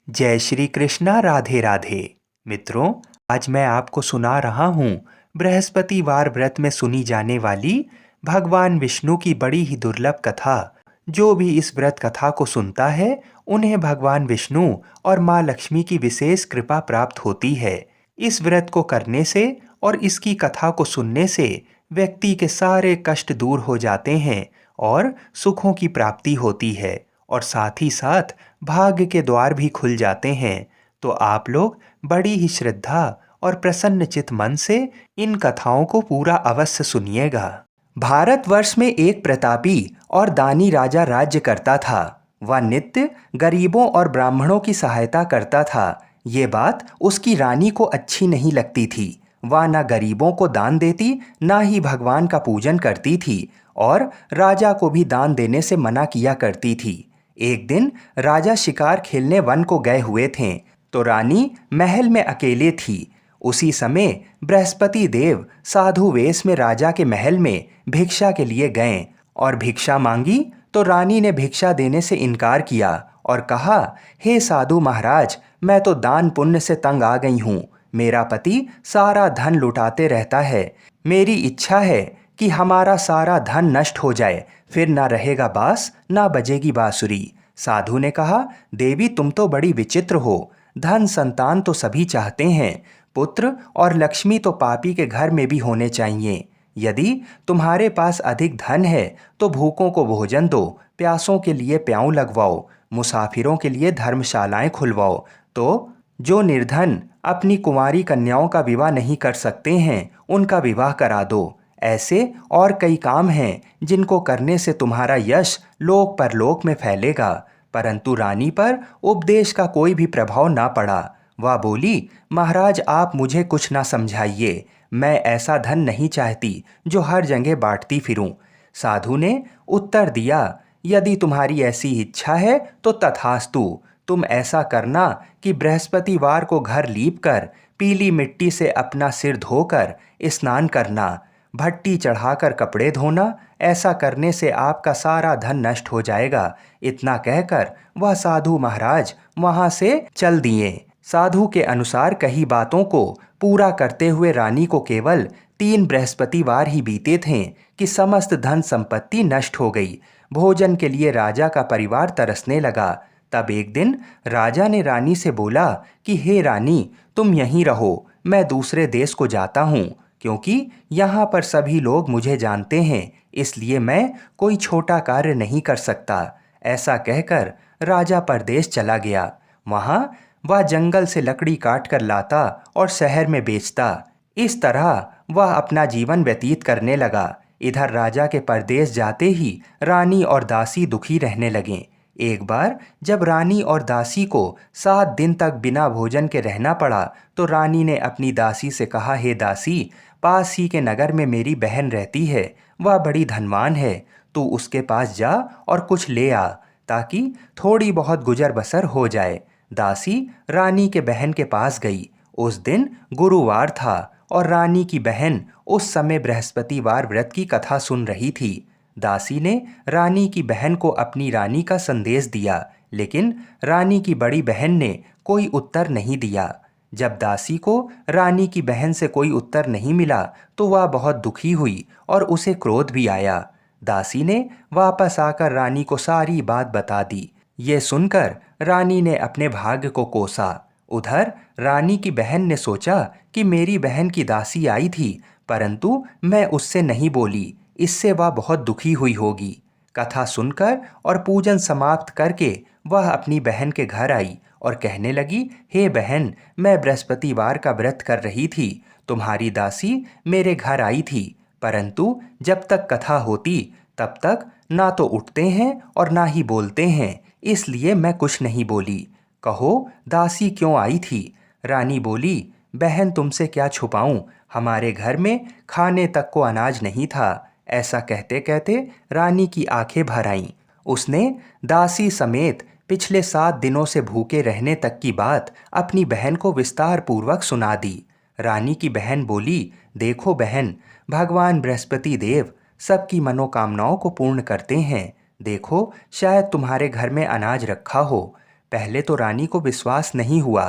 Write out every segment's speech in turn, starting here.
जय श्री कृष्णा। राधे राधे। मित्रों, आज मैं आपको सुना रहा हूँ बृहस्पतिवार व्रत में सुनी जाने वाली भगवान विष्णु की बड़ी ही दुर्लभ कथा। जो भी इस व्रत कथा को सुनता है उन्हें भगवान विष्णु और माँ लक्ष्मी की विशेष कृपा प्राप्त होती है। इस व्रत को करने से और इसकी कथा को सुनने से व्यक्ति के सारे कष्ट दूर हो जाते हैं और सुखों की प्राप्ति होती है और साथ ही साथ भाग्य के द्वार भी खुल जाते हैं। तो आप लोग बड़ी ही श्रद्धा और प्रसन्नचित मन से इन कथाओं को पूरा अवश्य सुनिएगा। भारतवर्ष में एक प्रतापी और दानी राजा राज्य करता था। वह नित्य गरीबों और ब्राह्मणों की सहायता करता था। ये बात उसकी रानी को अच्छी नहीं लगती थी। वह न गरीबों को दान देती, न ही भगवान का पूजन करती थी और राजा को भी दान देने से मना किया करती थी। एक दिन राजा शिकार खेलने वन को गए हुए थे, तो रानी महल में अकेले थी। उसी समय बृहस्पति देव साधु वेश में राजा के महल में भिक्षा के लिए गए और भिक्षा मांगी, तो रानी ने भिक्षा देने से इनकार किया और कहा, हे साधु महाराज, मैं तो दान पुण्य से तंग आ गई हूँ। मेरा पति सारा धन लुटाते रहता है। मेरी इच्छा है कि हमारा सारा धन नष्ट हो जाए, फिर ना रहेगा बांस ना बजेगी बांसुरी। साधु ने कहा, देवी तुम तो बड़ी विचित्र हो। धन संतान तो सभी चाहते हैं, पुत्र और लक्ष्मी तो पापी के घर में भी होने चाहिए। यदि तुम्हारे पास अधिक धन है तो भूखों को भोजन दो, प्यासों के लिए प्याऊ लगवाओ, मुसाफिरों के लिए धर्मशालाएं खुलवाओ। तो जो निर्धन अपनी कुंवारी कन्याओं का विवाह नहीं कर सकते हैं उनका विवाह करा दो। ऐसे और कई काम हैं जिनको करने से तुम्हारा यश लोक परलोक में फैलेगा। परंतु रानी पर उपदेश का कोई भी प्रभाव ना पड़ा। वह बोली, महाराज आप मुझे कुछ ना समझाइए। मैं ऐसा धन नहीं चाहती जो हर जगह बांटती फिरूं। साधु ने उत्तर दिया, यदि तुम्हारी ऐसी इच्छा है तो तथास्तु। तुम ऐसा करना कि बृहस्पतिवार को घर लीप कर पीली मिट्टी से अपना सिर धोकर स्नान करना, भट्टी चढ़ाकर कपड़े धोना। ऐसा करने से आपका सारा धन नष्ट हो जाएगा। इतना कहकर वह साधु महाराज वहां से चल दिए। साधु के अनुसार कही बातों को पूरा करते हुए रानी को केवल 3 बृहस्पतिवार ही बीते थे कि समस्त धन संपत्ति नष्ट हो गई। भोजन के लिए राजा का परिवार तरसने लगा। तब एक दिन राजा ने रानी से बोला कि हे रानी, तुम यहीं रहो, मैं दूसरे देश को जाता हूँ, क्योंकि यहाँ पर सभी लोग मुझे जानते हैं, इसलिए मैं कोई छोटा कार्य नहीं कर सकता। ऐसा कहकर राजा परदेश चला गया। वहाँ वह जंगल से लकड़ी काट कर लाता और शहर में बेचता। इस तरह वह अपना जीवन व्यतीत करने लगा। इधर राजा के परदेश जाते ही रानी और दासी दुखी रहने लगें। एक बार जब रानी और दासी को 7 दिन तक बिना भोजन के रहना पड़ा, तो रानी ने अपनी दासी से कहा, हे दासी, पास ही के नगर में मेरी बहन रहती है, वह बड़ी धनवान है। तू उसके पास जा और कुछ ले आ, ताकि थोड़ी बहुत गुजर बसर हो जाए। दासी रानी के बहन के पास गई। उस दिन गुरुवार था और रानी की बहन उस समय बृहस्पतिवार व्रत की कथा सुन रही थी। दासी ने रानी की बहन को अपनी रानी का संदेश दिया, लेकिन रानी की बड़ी बहन ने कोई उत्तर नहीं दिया। जब दासी को रानी की बहन से कोई उत्तर नहीं मिला तो वह बहुत दुखी हुई और उसे क्रोध भी आया। दासी ने वापस आकर रानी को सारी बात बता दी। ये सुनकर रानी ने अपने भाग्य को कोसा। उधर रानी की बहन ने सोचा कि मेरी बहन की दासी आई थी, परंतु मैं उससे नहीं बोली, इससे वह बहुत दुखी हुई होगी। कथा सुनकर और पूजन समाप्त करके वह अपनी बहन के घर आई और कहने लगी, हे बहन, मैं बृहस्पतिवार का व्रत कर रही थी। तुम्हारी दासी मेरे घर आई थी, परंतु जब तक कथा होती तब तक ना तो उठते हैं और ना ही बोलते हैं, इसलिए मैं कुछ नहीं बोली। कहो दासी क्यों आई थी? रानी बोली, बहन तुमसे क्या छुपाऊं, हमारे घर में खाने तक को अनाज नहीं था। ऐसा कहते कहते रानी की आंखें भर आईं। उसने दासी समेत पिछले 7 दिनों से भूखे रहने तक की बात अपनी बहन को विस्तार पूर्वक सुना दी। रानी की बहन बोली, देखो बहन, भगवान बृहस्पति देव सबकी मनोकामनाओं को पूर्ण करते हैं। देखो शायद तुम्हारे घर में अनाज रखा हो। पहले तो रानी को विश्वास नहीं हुआ,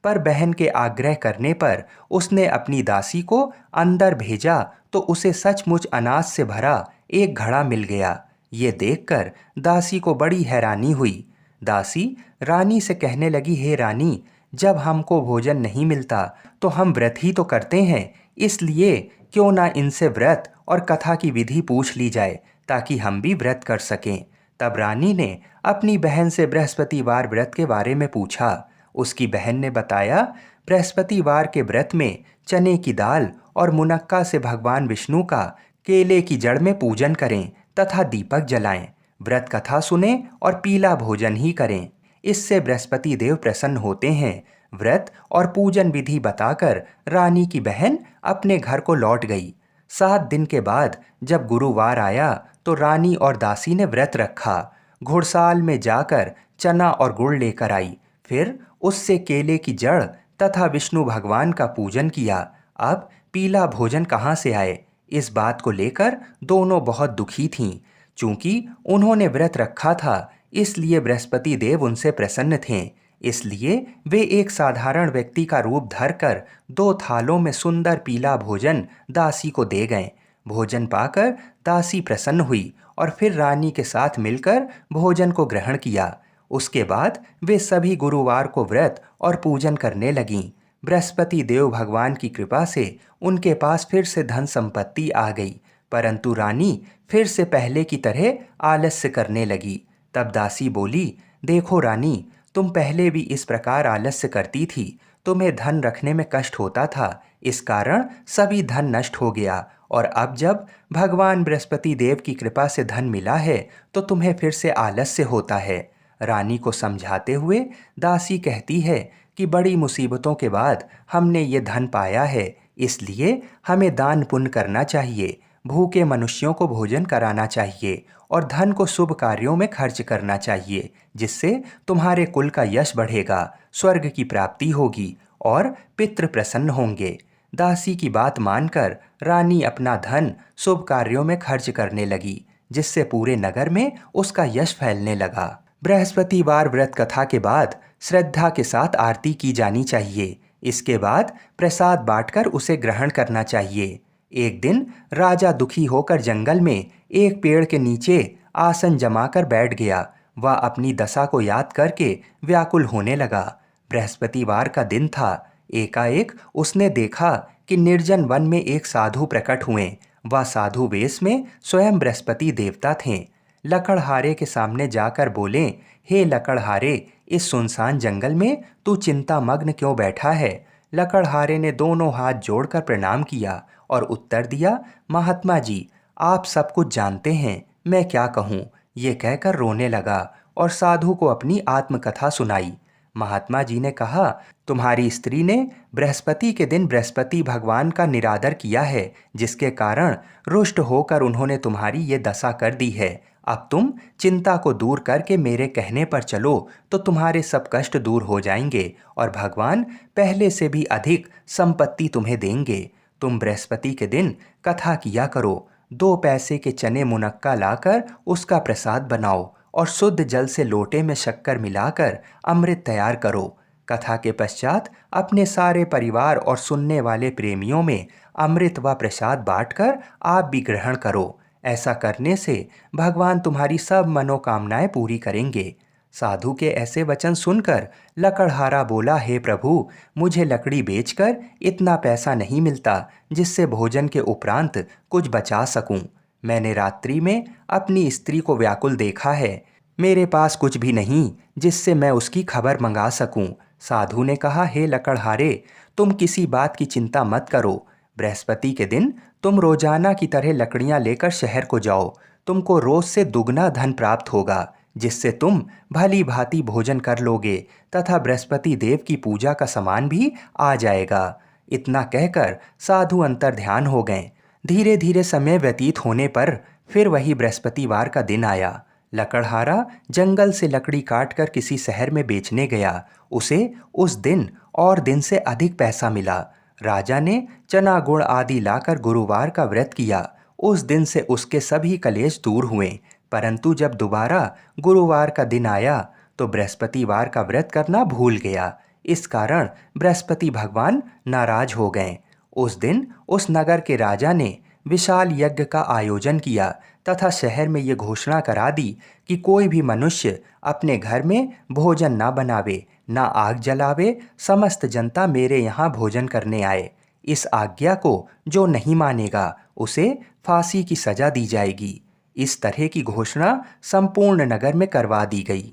पर बहन के आग्रह करने पर उसने अपनी दासी को अंदर भेजा तो उसे सचमुच अनाज से भरा एक घड़ा मिल गया। ये देखकर दासी को बड़ी हैरानी हुई। दासी रानी से कहने लगी, हे रानी, जब हमको भोजन नहीं मिलता तो हम व्रत ही तो करते हैं, इसलिए क्यों ना इनसे व्रत और कथा की विधि पूछ ली जाए ताकि हम भी व्रत कर सकें। तब रानी ने अपनी बहन से बृहस्पतिवार व्रत के बारे में पूछा। उसकी बहन ने बताया, बृहस्पतिवार के व्रत में चने की दाल और मुनक्का से भगवान विष्णु का केले की जड़ में पूजन करें तथा दीपक जलाएं, व्रत कथा सुने और पीला भोजन ही करें। इससे बृहस्पति देव प्रसन्न होते हैं। व्रत और पूजन विधि बताकर रानी की बहन अपने घर को लौट गई। 7 दिन के बाद जब गुरुवार आया तो रानी और दासी ने व्रत रखा। घुड़साल में जाकर चना और गुड़ लेकर आई, फिर उससे केले की जड़ तथा विष्णु भगवान का पूजन किया। अब पीला भोजन कहाँ से आए, इस बात को लेकर दोनों बहुत दुखी थीं। चूंकि उन्होंने व्रत रखा था, इसलिए बृहस्पति देव उनसे प्रसन्न थे। इसलिए वे एक साधारण व्यक्ति का रूप धरकर 2 थालों में सुंदर पीला भोजन दासी को दे गए। भोजन पाकर दासी प्रसन्न हुई और फिर रानी के साथ मिलकर भोजन को ग्रहण किया। उसके बाद वे सभी गुरुवार को व्रत और पूजन करने लगीं। बृहस्पति देव भगवान की कृपा से उनके पास फिर से धन संपत्ति आ गई, परंतु रानी फिर से पहले की तरह आलस्य करने लगी। तब दासी बोली, देखो रानी, तुम पहले भी इस प्रकार आलस्य करती थी, तुम्हें धन रखने में कष्ट होता था, इस कारण सभी धन नष्ट हो गया, और अब जब भगवान बृहस्पति देव की कृपा से धन मिला है तो तुम्हें फिर से आलस्य होता है। रानी को समझाते हुए दासी कहती है कि बड़ी मुसीबतों के बाद हमने ये धन पाया है, इसलिए हमें दान पुण्य करना चाहिए, भूखे मनुष्यों को भोजन कराना चाहिए और धन को शुभ कार्यों में खर्च करना चाहिए, जिससे तुम्हारे कुल का यश बढ़ेगा, स्वर्ग की प्राप्ति होगी और पितृ प्रसन्न होंगे। दासी की बात मानकर रानी अपना धन शुभ कार्यों में खर्च करने लगी, जिससे पूरे नगर में उसका यश फैलने लगा। बृहस्पतिवार व्रत कथा के बाद श्रद्धा के साथ आरती की जानी चाहिए। इसके बाद प्रसाद बांटकर उसे ग्रहण करना चाहिए। एक दिन राजा दुखी होकर जंगल में एक पेड़ के नीचे आसन जमाकर बैठ गया। वह अपनी दशा को याद करके व्याकुल होने लगा। बृहस्पतिवार का दिन था। एकाएक उसने देखा कि निर्जन वन में एक साधु प्रकट हुए। वह साधु वेश में स्वयं बृहस्पति देवता थे। लकड़हारे के सामने जाकर बोले, हे लकड़हारे, इस सुनसान जंगल में तू चिंता मग्न क्यों बैठा है? लकड़हारे ने दोनों हाथ जोड़कर प्रणाम किया और उत्तर दिया, महात्मा जी, आप सब कुछ जानते हैं, मैं क्या कहूँ। ये कहकर रोने लगा और साधु को अपनी आत्मकथा सुनाई। महात्मा जी ने कहा, तुम्हारी स्त्री ने बृहस्पति के दिन बृहस्पति भगवान का निरादर किया है, जिसके कारण रुष्ट होकर उन्होंने तुम्हारी ये दशा कर दी है। अब तुम चिंता को दूर करके मेरे कहने पर चलो तो तुम्हारे सब कष्ट दूर हो जाएंगे और भगवान पहले से भी अधिक संपत्ति तुम्हें देंगे। तुम बृहस्पति के दिन कथा किया करो। 2 पैसे के चने मुनक्का लाकर उसका प्रसाद बनाओ और शुद्ध जल से लोटे में शक्कर मिलाकर अमृत तैयार करो। कथा के पश्चात अपने सारे परिवार और सुनने वाले प्रेमियों में अमृत व प्रसाद बांटकर आप भी ग्रहण करो। ऐसा करने से भगवान तुम्हारी सब मनोकामनाएं पूरी करेंगे। साधु के ऐसे वचन सुनकर लकड़हारा बोला, हे प्रभु, मुझे लकड़ी बेचकर इतना पैसा नहीं मिलता जिससे भोजन के उपरांत कुछ बचा सकूं। मैंने रात्रि में अपनी स्त्री को व्याकुल देखा है। मेरे पास कुछ भी नहीं जिससे मैं उसकी खबर मंगा सकूं। साधु ने कहा, हे लकड़हारे, तुम किसी बात की चिंता मत करो। बृहस्पति के दिन तुम रोजाना की तरह लकड़ियां लेकर शहर को जाओ। तुमको रोज से दुगना धन प्राप्त होगा, जिससे तुम भली भांति भोजन कर लोगे तथा बृहस्पति देव की पूजा का सामान भी आ जाएगा। इतना कहकर साधु अंतर ध्यान हो गए। धीरे धीरे समय व्यतीत होने पर फिर वही बृहस्पतिवार का दिन आया। लकड़हारा जंगल से लकड़ी काटकर किसी शहर में बेचने गया। उसे उस दिन और दिन से अधिक पैसा मिला। राजा ने चना गुड़ आदि लाकर गुरुवार का व्रत किया। उस दिन से उसके सभी कलेश दूर हुए। परंतु जब दोबारा गुरुवार का दिन आया तो बृहस्पतिवार का व्रत करना भूल गया। इस कारण बृहस्पति भगवान नाराज हो गए। उस दिन उस नगर के राजा ने विशाल यज्ञ का आयोजन किया तथा शहर में ये घोषणा करा दी कि कोई भी मनुष्य अपने घर में भोजन ना बनावे, ना आग जलावे, समस्त जनता मेरे यहाँ भोजन करने आए। इस आज्ञा को जो नहीं मानेगा उसे फांसी की सजा दी जाएगी। इस तरह की घोषणा संपूर्ण नगर में करवा दी गई।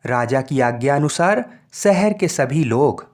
राजा की आज्ञा अनुसार शहर के सभी लोग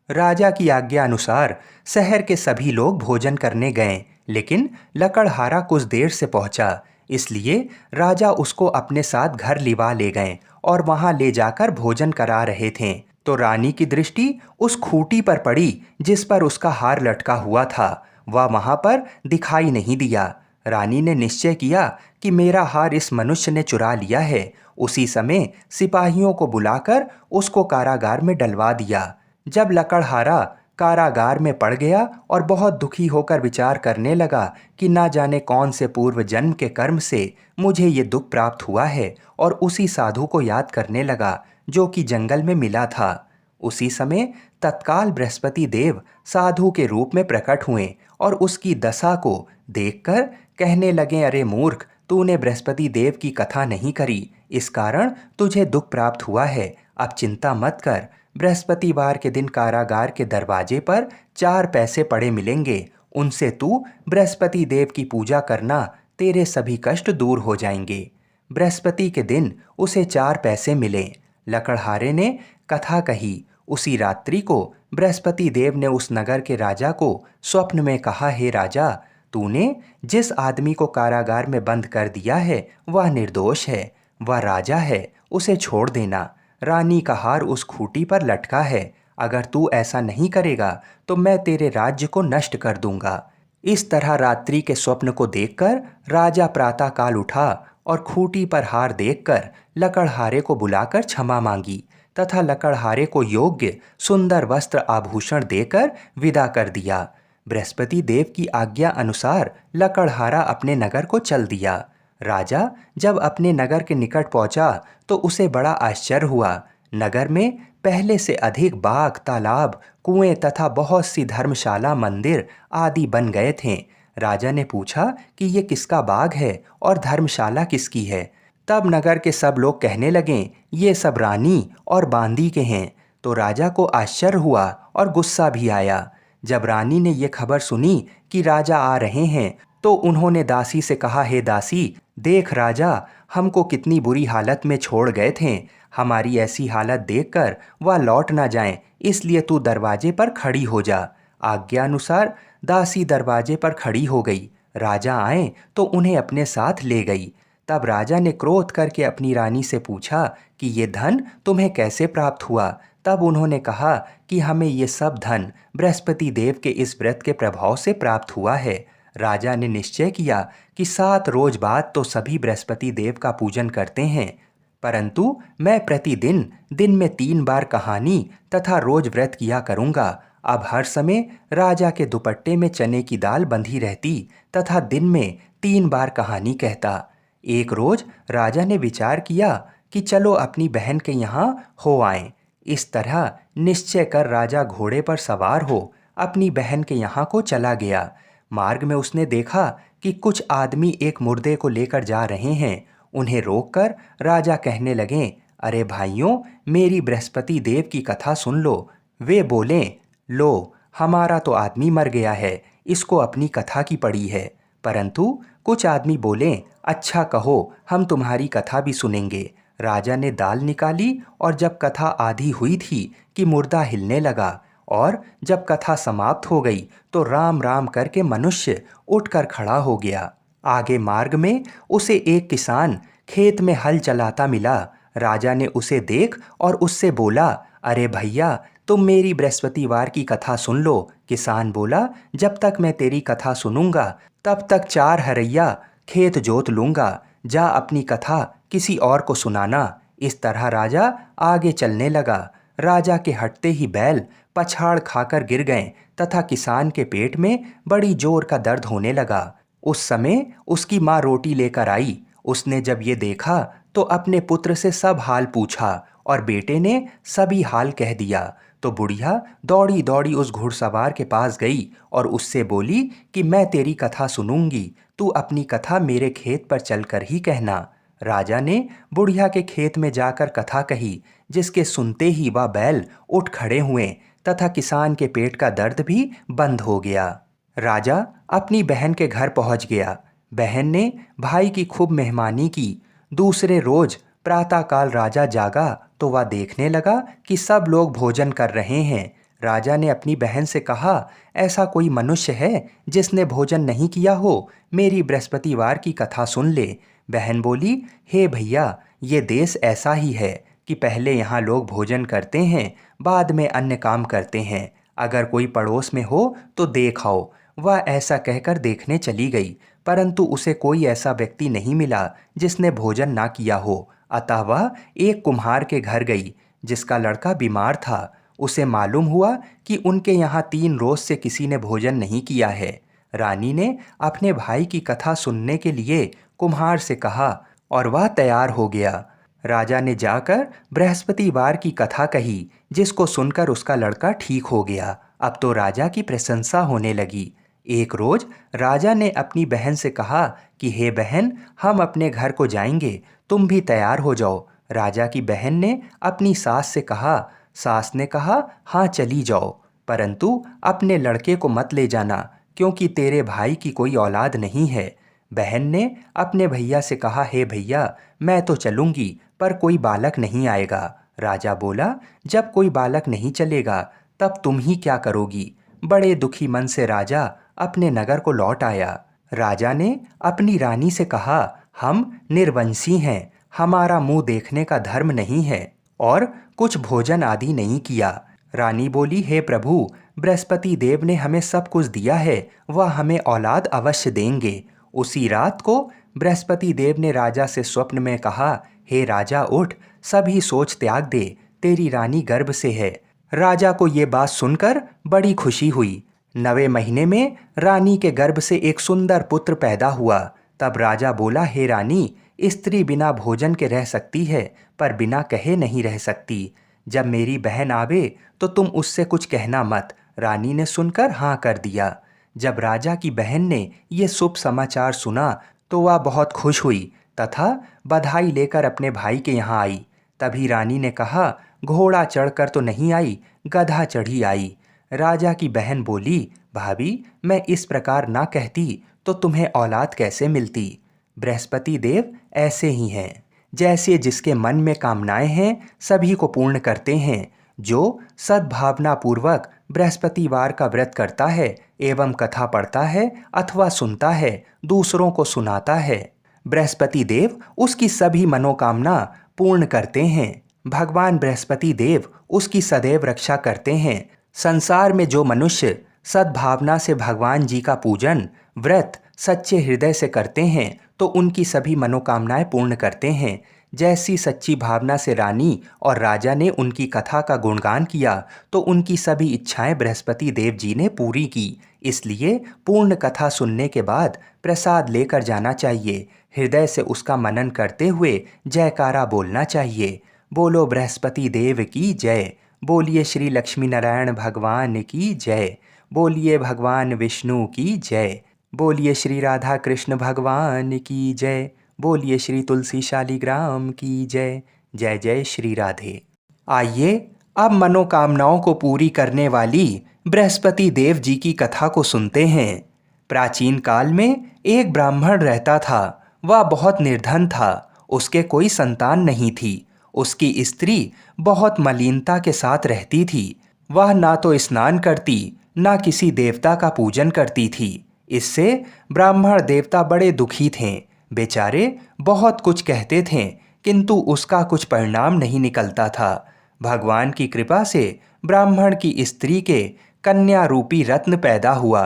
राजा की आज्ञा अनुसार शहर के सभी लोग भोजन करने गए, लेकिन लकड़हारा कुछ देर से पहुंचा, इसलिए राजा उसको अपने साथ घर लिवा ले गए और वहां ले जाकर भोजन करा रहे थे। तो रानी की दृष्टि उस खूंटी पर पड़ी जिस पर उसका हार लटका हुआ था। वह वहां पर दिखाई नहीं दिया। रानी ने निश्चय किया कि मेरा हार इस मनुष्य ने चुरा लिया है। उसी समय सिपाहियों को बुलाकर उसको कारागार में डलवा दिया। जब लकड़हारा कारागार में पड़ गया और बहुत दुखी होकर विचार करने लगा कि ना जाने कौन से पूर्व जन्म के कर्म से मुझे ये दुख प्राप्त हुआ है, और उसी साधु को याद करने लगा जो कि जंगल में मिला था। उसी समय तत्काल बृहस्पति देव साधु के रूप में प्रकट हुए और उसकी दशा को देखकर कहने लगे, अरे मूर्ख, तूने बृहस्पति देव की कथा नहीं करी, इस कारण तुझे दुख प्राप्त हुआ है। अब चिंता मत कर, बृहस्पतिवार के दिन कारागार के दरवाजे पर 4 पैसे पड़े मिलेंगे, उनसे तू बृहस्पति देव की पूजा करना, तेरे सभी कष्ट दूर हो जाएंगे। बृहस्पति के दिन उसे 4 पैसे मिले। लकड़हारे ने कथा कही। उसी रात्रि को बृहस्पति देव ने उस नगर के राजा को स्वप्न में कहा, हे राजा, तूने जिस आदमी को कारागार में बंद कर दिया है वह निर्दोष है, वह राजा है, उसे छोड़ देना। रानी का हार उस खूंटी पर लटका है, अगर तू ऐसा नहीं करेगा तो मैं तेरे राज्य को नष्ट कर दूंगा। इस तरह रात्रि के स्वप्न को देखकर राजा प्रातःकाल उठा और खूंटी पर हार देखकर लकड़हारे को बुलाकर क्षमा मांगी तथा लकड़हारे को योग्य सुंदर वस्त्र आभूषण देकर विदा कर दिया। बृहस्पति देव की आज्ञा अनुसार लकड़हारा अपने नगर को चल दिया। राजा जब अपने नगर के निकट पहुंचा तो उसे बड़ा आश्चर्य हुआ। नगर में पहले से अधिक बाग, तालाब, कुएं तथा बहुत सी धर्मशाला, मंदिर आदि बन गए थे। राजा ने पूछा कि ये किसका बाग है और धर्मशाला किसकी है। तब नगर के सब लोग कहने लगे, ये सब रानी और बांदी के हैं। तो राजा को आश्चर्य हुआ और गुस्सा भी आया। जब रानी ने ये खबर सुनी कि राजा आ रहे हैं तो उन्होंने दासी से कहा, हे दासी, देख राजा हमको कितनी बुरी हालत में छोड़ गए थे। हमारी ऐसी हालत देखकर वह लौट ना जाएं, इसलिए तू दरवाजे पर खड़ी हो जा। आज्ञा अनुसार दासी दरवाजे पर खड़ी हो गई। राजा आए तो उन्हें अपने साथ ले गई। तब राजा ने क्रोध करके अपनी रानी से पूछा कि ये धन तुम्हें कैसे प्राप्त हुआ। तब उन्होंने कहा कि हमें ये सब धन बृहस्पति देव के इस व्रत के प्रभाव से प्राप्त हुआ है। राजा ने निश्चय किया कि 7 रोज बाद तो सभी बृहस्पति देव का पूजन करते हैं, परंतु मैं प्रतिदिन दिन में 3 बार कहानी तथा रोज व्रत किया करूँगा। अब हर समय राजा के दुपट्टे में चने की दाल बंधी रहती तथा दिन में 3 बार कहानी कहता। एक रोज राजा ने विचार किया कि चलो अपनी बहन के यहाँ हो आएं। इस तरह निश्चय कर राजा घोड़े पर सवार हो अपनी बहन के यहाँ को चला गया। मार्ग में उसने देखा कि कुछ आदमी एक मुर्दे को लेकर जा रहे हैं। उन्हें रोककर राजा कहने लगे, अरे भाइयों, मेरी बृहस्पति देव की कथा सुन लो। वे बोले, लो, हमारा तो आदमी मर गया है, इसको अपनी कथा की पड़ी है। परंतु कुछ आदमी बोले, अच्छा कहो, हम तुम्हारी कथा भी सुनेंगे। राजा ने दाल निकाली और जब कथा आधी हुई थी कि मुर्दा हिलने लगा, और जब कथा समाप्त हो गई तो राम राम करके मनुष्य उठकर खड़ा हो गया। आगे मार्ग में उसे एक किसान खेत में हल चलाता मिला। राजा ने उसे देख और उससे बोला, अरे भैया, तुम मेरी बृहस्पतिवार की कथा सुन लो। किसान बोला, जब तक मैं तेरी कथा सुनूंगा तब तक 4 हरैया खेत जोत लूंगा। जा अपनी कथा किसी और को सुनाना। इस तरह राजा आगे चलने लगा। राजा के हटते ही बैल पछाड़ खाकर गिर गए तथा किसान के पेट में बड़ी जोर का दर्द होने लगा। उस समय उसकी माँ रोटी लेकर आई। उसने जब ये देखा तो अपने पुत्र से सब हाल पूछा और बेटे ने सभी हाल कह दिया। तो बुढ़िया दौड़ी दौड़ी उस घुड़सवार के पास गई और उससे बोली कि मैं तेरी कथा सुनूंगी, तू अपनी कथा मेरे खेत पर चलकर ही कहना। राजा ने बुढ़िया के खेत में जाकर कथा कही, जिसके सुनते ही वह बैल उठ खड़े हुए तथा किसान के पेट का दर्द भी बंद हो गया। राजा अपनी बहन के घर पहुंच गया। बहन ने भाई की खूब मेहमानी की। दूसरे रोज प्रातःकाल राजा जागा तो वह देखने लगा कि सब लोग भोजन कर रहे हैं। राजा ने अपनी बहन से कहा, ऐसा कोई मनुष्य है जिसने भोजन नहीं किया हो? मेरी बृहस्पतिवार की कथा सुन ले। बहन बोली, हे भैया, ये देश ऐसा ही है कि पहले यहाँ लोग भोजन करते हैं, बाद में अन्य काम करते हैं। अगर कोई पड़ोस में हो तो देख आओ। वह ऐसा कहकर देखने चली गई, परंतु उसे कोई ऐसा व्यक्ति नहीं मिला जिसने भोजन ना किया हो। अतः वह एक कुम्हार के घर गई, जिसका लड़का बीमार था। उसे मालूम हुआ कि उनके यहाँ 3 रोज से किसी ने भोजन नहीं किया है। रानी ने अपने भाई की कथा सुनने के लिए कुम्हार से कहा और वह तैयार हो गया। राजा ने जाकर बृहस्पतिवार की कथा कही, जिसको सुनकर उसका लड़का ठीक हो गया। अब तो राजा की प्रशंसा होने लगी। एक रोज राजा ने अपनी बहन से कहा कि हे बहन, हम अपने घर को जाएंगे, तुम भी तैयार हो जाओ। राजा की बहन ने अपनी सास से कहा। सास ने कहा, हाँ चली जाओ, परंतु अपने लड़के को मत ले जाना, क्योंकि तेरे भाई की कोई औलाद नहीं है। बहन ने अपने भैया से कहा, हे भैया, मैं तो चलूंगी, पर कोई बालक नहीं आएगा। राजा बोला, जब कोई बालक नहीं चलेगा तब तुम ही क्या करोगी? बड़े दुखी मन से राजा अपने नगर को लौट आया। राजा ने अपनी रानी से कहा, हम निर्वंशी हैं, हमारा मुंह देखने का धर्म नहीं है और कुछ भोजन आदि नहीं किया। रानी बोली, हे प्रभु, बृहस्पति देव ने हमें सब कुछ दिया है, वह हमें औलाद अवश्य देंगे। उसी रात को बृहस्पति देव ने राजा से स्वप्न में कहा, हे राजा उठ, सभी सोच त्याग दे, तेरी रानी गर्भ से है। राजा को ये बात सुनकर बड़ी खुशी हुई। 9वें महीने में रानी के गर्भ से एक सुंदर पुत्र पैदा हुआ। तब राजा बोला, हे रानी, स्त्री बिना भोजन के रह सकती है, पर बिना कहे नहीं रह सकती। जब मेरी बहन आवे तो तुम उससे कुछ कहना मत। रानी ने सुनकर हाँ कर दिया। जब राजा की बहन ने ये शुभ समाचार सुना तो वह बहुत खुश हुई तथा बधाई लेकर अपने भाई के यहाँ आई। तभी रानी ने कहा, घोड़ा चढ़कर तो नहीं आई, गधा चढ़ी आई। राजा की बहन बोली, भाभी, मैं इस प्रकार ना कहती तो तुम्हें औलाद कैसे मिलती? बृहस्पति देव ऐसे ही हैं, जैसे जिसके मन में कामनाएं हैं सभी को पूर्ण करते हैं। जो सद्भावना पूर्वक बृहस्पतिवार का व्रत करता है एवं कथा पढ़ता है अथवा सुनता है, दूसरों को सुनाता है, बृहस्पति देव उसकी सभी मनोकामना पूर्ण करते हैं। भगवान बृहस्पति देव उसकी सदैव रक्षा करते हैं। संसार में जो मनुष्य सद्भावना से भगवान जी का पूजन व्रत सच्चे हृदय से करते हैं तो उनकी सभी मनोकामनाएं पूर्ण करते हैं। जैसी सच्ची भावना से रानी और राजा ने उनकी कथा का गुणगान किया तो उनकी सभी इच्छाएं बृहस्पति देव जी ने पूरी की। इसलिए पूर्ण कथा सुनने के बाद प्रसाद लेकर जाना चाहिए। हृदय से उसका मनन करते हुए जयकारा बोलना चाहिए। बोलो बृहस्पति देव की जय। बोलिए श्री लक्ष्मी नारायण भगवान की जय। बोलिए भगवान विष्णु की जय। बोलिए श्री राधा कृष्ण भगवान की जय। बोलिए श्री तुलसी शालिग्राम की जय। जय जय श्री राधे। आइए अब मनोकामनाओं को पूरी करने वाली बृहस्पति देव जी की कथा को सुनते हैं। प्राचीन काल में एक ब्राह्मण रहता था। वह बहुत निर्धन था। उसके कोई संतान नहीं थी। उसकी स्त्री बहुत मलिनता के साथ रहती थी। वह ना तो स्नान करती, ना किसी देवता का पूजन करती थी। इससे ब्राह्मण देवता बड़े दुखी थे। बेचारे बहुत कुछ कहते थे, किंतु उसका कुछ परिणाम नहीं निकलता था। भगवान की कृपा से ब्राह्मण की स्त्री के कन्या रूपी रत्न पैदा हुआ।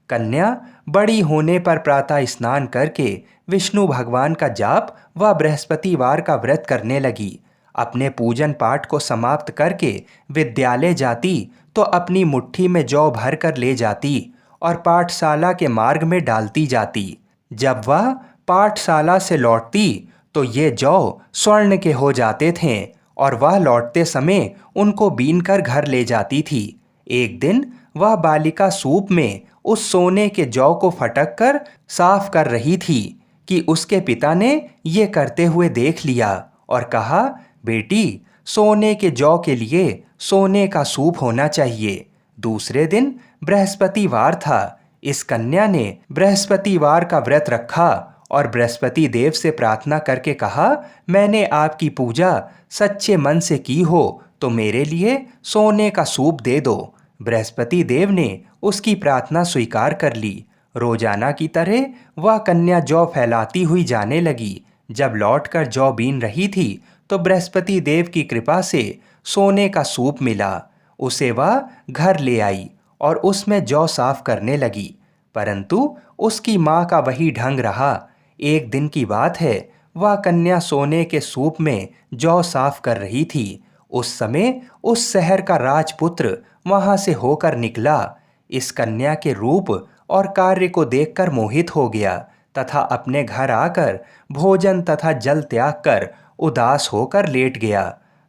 कन्या बड़ी होने पर प्रातः स्नान करके विष्णु भगवान का जाप व बृहस्पतिवार का व्रत करने लगी। अपने पूजन पाठ को समाप्त करके विद्यालय जाती तो अपनी मुट्ठी में जौ भर कर ले जाती और पाठशाला के मार्ग में डालती जाती। जब वह पाठशाला से लौटती तो ये जौ स्वर्ण के हो जाते थे और वह लौटते समय उनको बीनकर घर ले जाती थी। एक दिन वह बालिका सूप में उस सोने के जौ को फटक कर साफ कर रही थी कि उसके पिता ने ये करते हुए देख लिया और कहा, बेटी, सोने के जौ के लिए सोने का सूप होना चाहिए। दूसरे दिन बृहस्पतिवार था। इस कन्या ने बृहस्पतिवार का व्रत रखा और बृहस्पति देव से प्रार्थना करके कहा, मैंने आपकी पूजा सच्चे मन से की हो तो मेरे लिए सोने का सूप दे दो। बृहस्पति देव ने उसकी प्रार्थना स्वीकार कर ली। रोजाना की तरह वह कन्या जौ फैलाती हुई जाने लगी। जब लौटकर जौ बीन रही थी तो बृहस्पति देव की कृपा से सोने का सूप मिला। उसे वह घर ले आई और उसमें जौ साफ करने लगी, परंतु उसकी माँ का वही ढंग रहा। एक दिन की बात है, वह कन्या सोने के सूप में जौ साफ कर रही थी। उस समय उस शहर का राजपुत्र वहां से होकर निकला। इस कन्या के रूप और कार्य को देखकर मोहित हो गया तथा अपने घर आकर भोजन तथा जल त्याग कर उदास होकर लेट गया।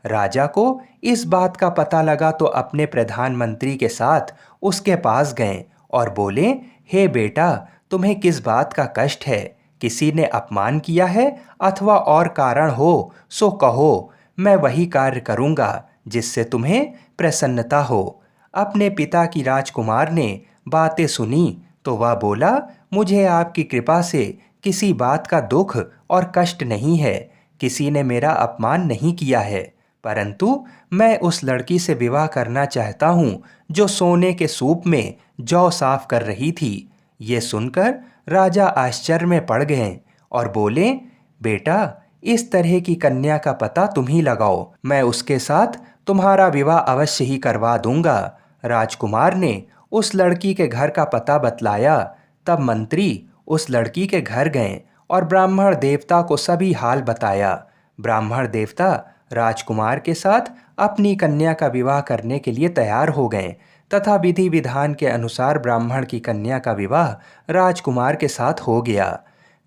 राजा को इस बात का पता लगा तो अपने प्रधानमंत्री के साथ उसके पास गए और बोले, हे बेटा, तुम्हें किस बात का कष्ट है? किसी ने अपमान किया है अथवा और कारण हो सो कहो, मैं वही कार्य करूँगा जिससे तुम्हें प्रसन्नता हो। अपने पिता की राजकुमार ने बातें सुनी तो वह बोला, मुझे आपकी कृपा से किसी बात का दुख और कष्ट नहीं है। किसी ने मेरा अपमान नहीं किया है, परंतु मैं उस लड़की से विवाह करना चाहता हूँ जो सोने के सूप में जौ साफ कर रही थी। ये सुनकर राजा आश्चर्य में पड़ गए और बोले, बेटा, इस तरह की कन्या का पता तुम ही लगाओ, मैं उसके साथ तुम्हारा विवाह अवश्य ही करवा दूंगा। राजकुमार ने उस लड़की के घर का पता बतलाया। तब मंत्री उस लड़की के घर गए और ब्राह्मण देवता को सभी हाल बताया। ब्राह्मण देवता राजकुमार के साथ अपनी कन्या का विवाह करने के लिए तैयार हो गए तथा विधि विधान के अनुसार ब्राह्मण की कन्या का विवाह राजकुमार के साथ हो गया।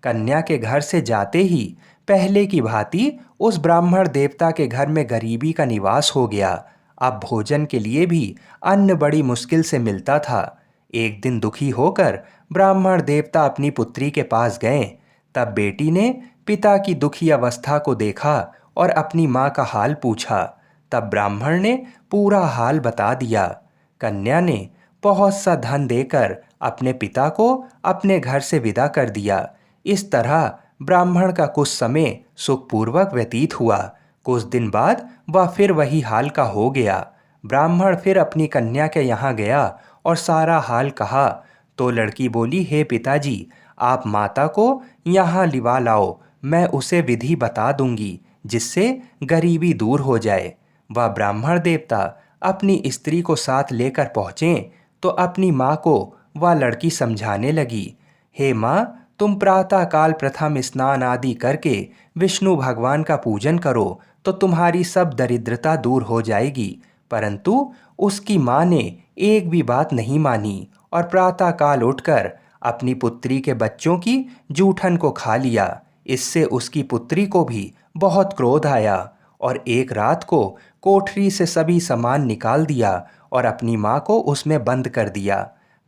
कन्या के घर से जाते ही पहले की भांति उस ब्राह्मण देवता के घर में गरीबी का निवास हो गया। अब भोजन के लिए भी अन्न बड़ी मुश्किल से मिलता था। एक दिन दुखी होकर ब्राह्मण देवता अपनी पुत्री के पास गए। तब बेटी ने पिता की दुखी अवस्था को देखा और अपनी माँ का हाल पूछा। तब ब्राह्मण ने पूरा हाल बता दिया। कन्या ने बहुत सा धन देकर अपने पिता को अपने घर से विदा कर दिया। इस तरह ब्राह्मण का कुछ समय सुखपूर्वक व्यतीत हुआ। कुछ दिन बाद वह फिर वही हाल का हो गया। ब्राह्मण फिर अपनी कन्या के यहाँ गया और सारा हाल कहा तो लड़की बोली, हे पिताजी, आप माता को यहाँ लिवा लाओ, मैं उसे विधि बता दूंगी जिससे गरीबी दूर हो जाए। वह ब्राह्मण देवता अपनी स्त्री को साथ लेकर पहुँचे तो अपनी माँ को वह लड़की समझाने लगी, हे माँ, तुम प्रातःकाल प्रथम स्नान आदि करके विष्णु भगवान का पूजन करो तो तुम्हारी सब दरिद्रता दूर हो जाएगी। परंतु उसकी माँ ने एक भी बात नहीं मानी और प्रातःकाल उठकर अपनी पुत्री के बच्चों की जूठन को खा लिया। इससे उसकी पुत्री को भी बहुत क्रोध आया और एक रात को कोठरी से सभी सामान निकाल दिया और अपनी माँ को उसमें बंद कर दिया।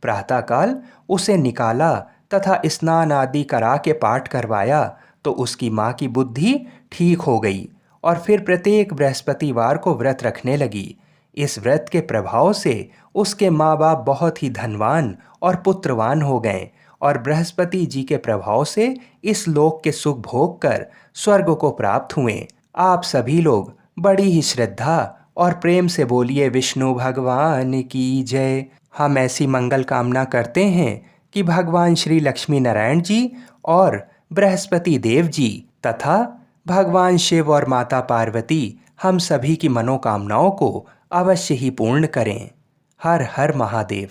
प्रातःकाल उसे निकाला तथा स्नान आदि करा के पाठ करवाया तो उसकी माँ की बुद्धि ठीक हो गई और फिर प्रत्येक बृहस्पतिवार को व्रत रखने लगी। इस व्रत के प्रभाव से उसके माँ बाप बहुत ही धनवान और पुत्रवान हो गए और बृहस्पति जी के प्रभाव से इस लोक के सुख भोग कर स्वर्ग को प्राप्त हुए। आप सभी लोग बड़ी ही श्रद्धा और प्रेम से बोलिए, विष्णु भगवान की जय। हम ऐसी मंगल कामना करते हैं कि भगवान श्री लक्ष्मी नारायण जी और बृहस्पति देव जी तथा भगवान शिव और माता पार्वती हम सभी की मनोकामनाओं को अवश्य ही पूर्ण करें। हर हर महादेव।